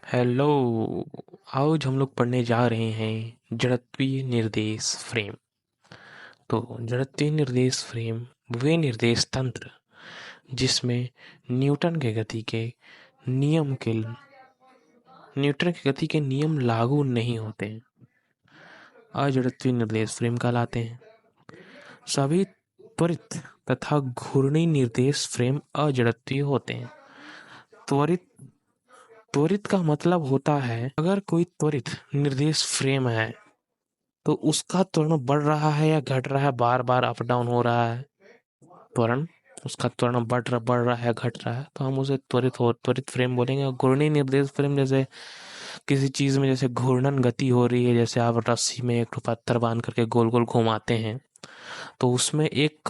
Hello. आज हम लोग पढ़ने जा रहे हैं जड़त्वीय निर्देश फ्रेम। तो जड़त्वीय निर्देश फ्रेम वे निर्देश तंत्र जिसमें न्यूटन के गति के नियम के न्यूटन की गति के नियम लागू नहीं होते हैं, अजड़त्वीय निर्देश फ्रेम कहलाते हैं। सभी त्वरित तथा घूर्णी निर्देश फ्रेम अजड़त्वीय होते हैं। त्वरित त्वरित का मतलब होता है अगर कोई त्वरित निर्देश फ्रेम है तो उसका त्वरण बढ़ रहा है या घट रहा है, बार बार अप डाउन हो रहा है, त्वरण उसका त्वरण बढ़ रहा है, घट रहा है, तो हम उसे त्वरित फ्रेम बोलेंगे। घूर्णी निर्देश फ्रेम जैसे किसी चीज में जैसे घूर्णन गति हो रही है, जैसे आप रस्सी में एक पत्थर बांध करके गोल गोल घुमाते हैं तो उसमें एक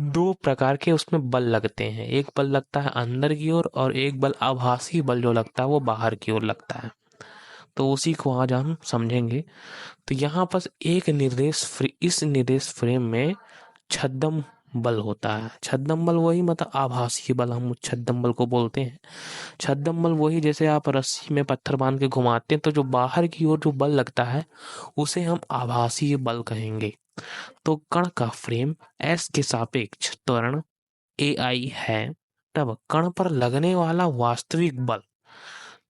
दो प्रकार के उसमें बल लगते हैं। एक बल लगता है अंदर की ओर और एक बल आभासी बल जो लगता है वो बाहर की ओर लगता है। तो उसी को आज हम समझेंगे। तो यहाँ पर इस निर्देश फ्रेम में छद्म बल होता है। छद्म बल वही मतलब आभासी बल हम छद्म बल को बोलते हैं। छद्म बल वही जैसे आप रस्सी में पत्थर बांध के घुमाते हैं तो जो बाहर की ओर जो बल लगता है उसे हम आभासी बल कहेंगे। तो कण का फ्रेम एस के सापेक्ष त्वरण ए आई है, तब कण पर लगने वाला वास्तविक बल,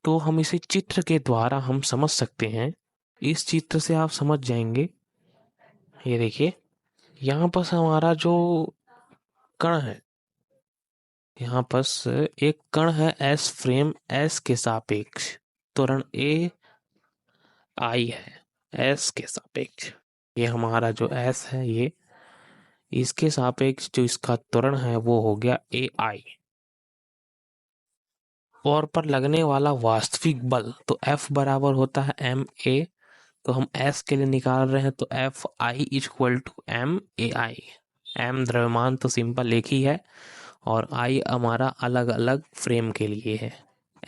तो हम इसे चित्र के द्वारा हम समझ सकते हैं। इस चित्र से आप समझ जाएंगे। ये देखिए, यहाँ पर हमारा जो कण है, यहाँ पर एक कण है एस, फ्रेम एस के सापेक्ष त्वरण ए आई है, एस के सापेक्ष। ये हमारा जो एस है, ये इसके सापेक्ष जो इसका त्वरण है वो हो गया ए आई। और पर लगने वाला वास्तविक बल तो F बराबर होता है एम ए। तो हम S के लिए निकाल रहे हैं तो F I equal to M A I. M द्रव्यमान तो सिंपल एक ही है और आई हमारा अलग अलग फ्रेम के लिए है।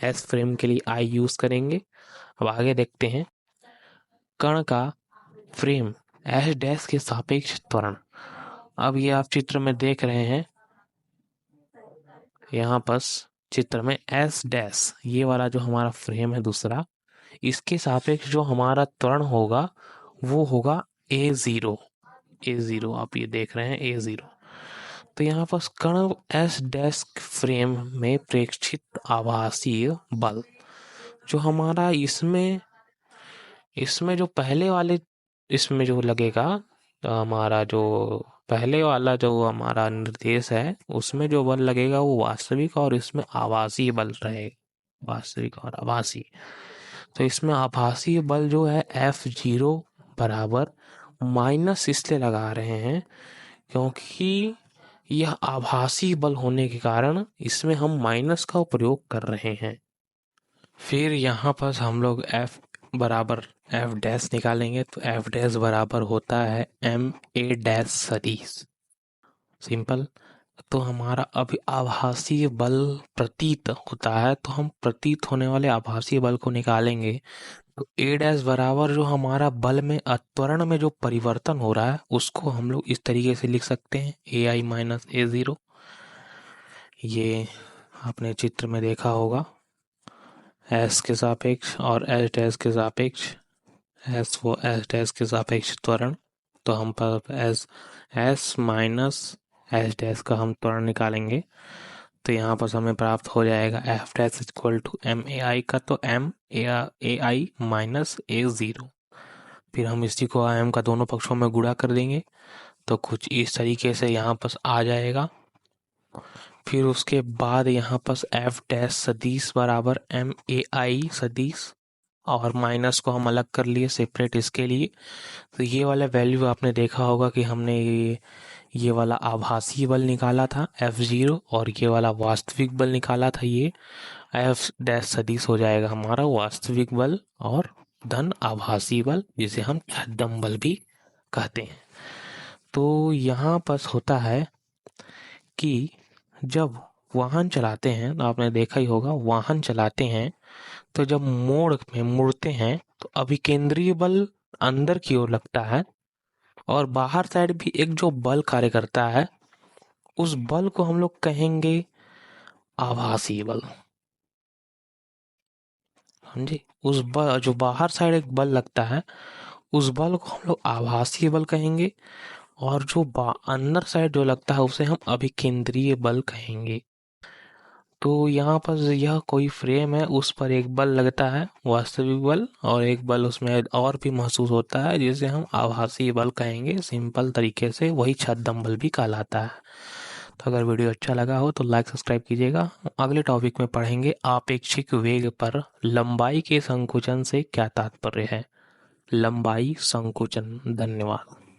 एस फ्रेम के लिए आई यूज करेंगे। अब आगे देखते हैं कण का फ्रेम एस डैश के सापेक्ष त्वरण। अब ये आप चित्र में देख रहे हैं, यहाँ पर चित्र में एस डैश ये वाला जो हमारा फ्रेम है दूसरा, इसके सापेक्ष जो हमारा त्वरण होगा वो होगा ए जीरो। ए जीरो आप ये देख रहे हैं, ए जीरो। तो यहाँ पर कण एस डेस्क फ्रेम में प्रेक्षित आभासीय बल जो हमारा इसमें इसमें जो पहले वाले इसमें जो लगेगा, तो हमारा जो पहले वाला जो हमारा निर्देश है उसमें जो बल लगेगा वो वास्तविक और इसमें आभासी बल रहेगा, वास्तविक और आभासी। तो इसमें आभासी बल जो है एफ जीरो बराबर माइनस इसलिए लगा रहे हैं क्योंकि यह आभासी बल होने के कारण इसमें हम माइनस का प्रयोग कर रहे हैं। फिर यहाँ पर हम लोग एफ बराबर एफ डैश निकालेंगे तो एफ डैश बराबर होता है एम ए डैश सदिश, सिंपल। तो हमारा अभी आभासी बल प्रतीत होता है तो हम प्रतीत होने वाले आभासी बल को निकालेंगे। तो ए डैश बराबर जो हमारा बल में त्वरण में जो परिवर्तन हो रहा है उसको हम लोग इस तरीके से लिख सकते हैं, ए आई माइनस ए जीरो। ये आपने चित्र में देखा होगा, एस के सापेक्ष और एस डैश के सापेक्ष, एस वो एस डैश के सापेक्ष त्वरण। तो हम पर S S minus S dash का हम त्वरण निकालेंगे तो यहाँ पर हमें प्राप्त हो जाएगा F dash equal to M A I का, तो M A I minus A zero. फिर हम इसी को एम का दोनों पक्षों में गुणा कर देंगे तो कुछ इस तरीके से यहाँ पर आ जाएगा। फिर उसके बाद यहाँ पर एफ डैश सदिश बराबर एम ए आई सदिश, और माइनस को हम अलग कर लिए सेपरेट इसके लिए। तो ये वाला वैल्यू आपने देखा होगा कि हमने ये वाला आभासी बल निकाला था एफ जीरो और ये वाला वास्तविक बल निकाला था, ये एफ डैश सदिश हो जाएगा हमारा वास्तविक बल और धन आभासी बल, जिसे हम छद्म बल भी कहते हैं। तो यहाँ पर होता है कि जब वाहन चलाते हैं तो आपने देखा ही होगा, वाहन चलाते हैं तो जब मोड़ में मुड़ते हैं तो अभिकेंद्रीय बल अंदर की ओर लगता है और बाहर साइड भी एक जो बल कार्य करता है उस बल को हम लोग कहेंगे आभासी बल। समझे? उस बल जो बाहर साइड एक बल लगता है, उस बल को हम लोग आभासीय बल कहेंगे, और जो अंदर साइड जो लगता है उसे हम अभिकेंद्रीय बल कहेंगे। तो यहाँ पर यह कोई फ्रेम है, उस पर एक बल लगता है वास्तविक बल, और एक बल उसमें और भी महसूस होता है जिसे हम आभासी बल कहेंगे। सिंपल तरीके से वही छद्म बल भी कहलाता है। तो अगर वीडियो अच्छा लगा हो तो लाइक सब्सक्राइब कीजिएगा। अगले टॉपिक में पढ़ेंगे आपेक्षिक वेग पर लंबाई के संकुचन से क्या तात्पर्य है। लंबाई संकुचन। धन्यवाद।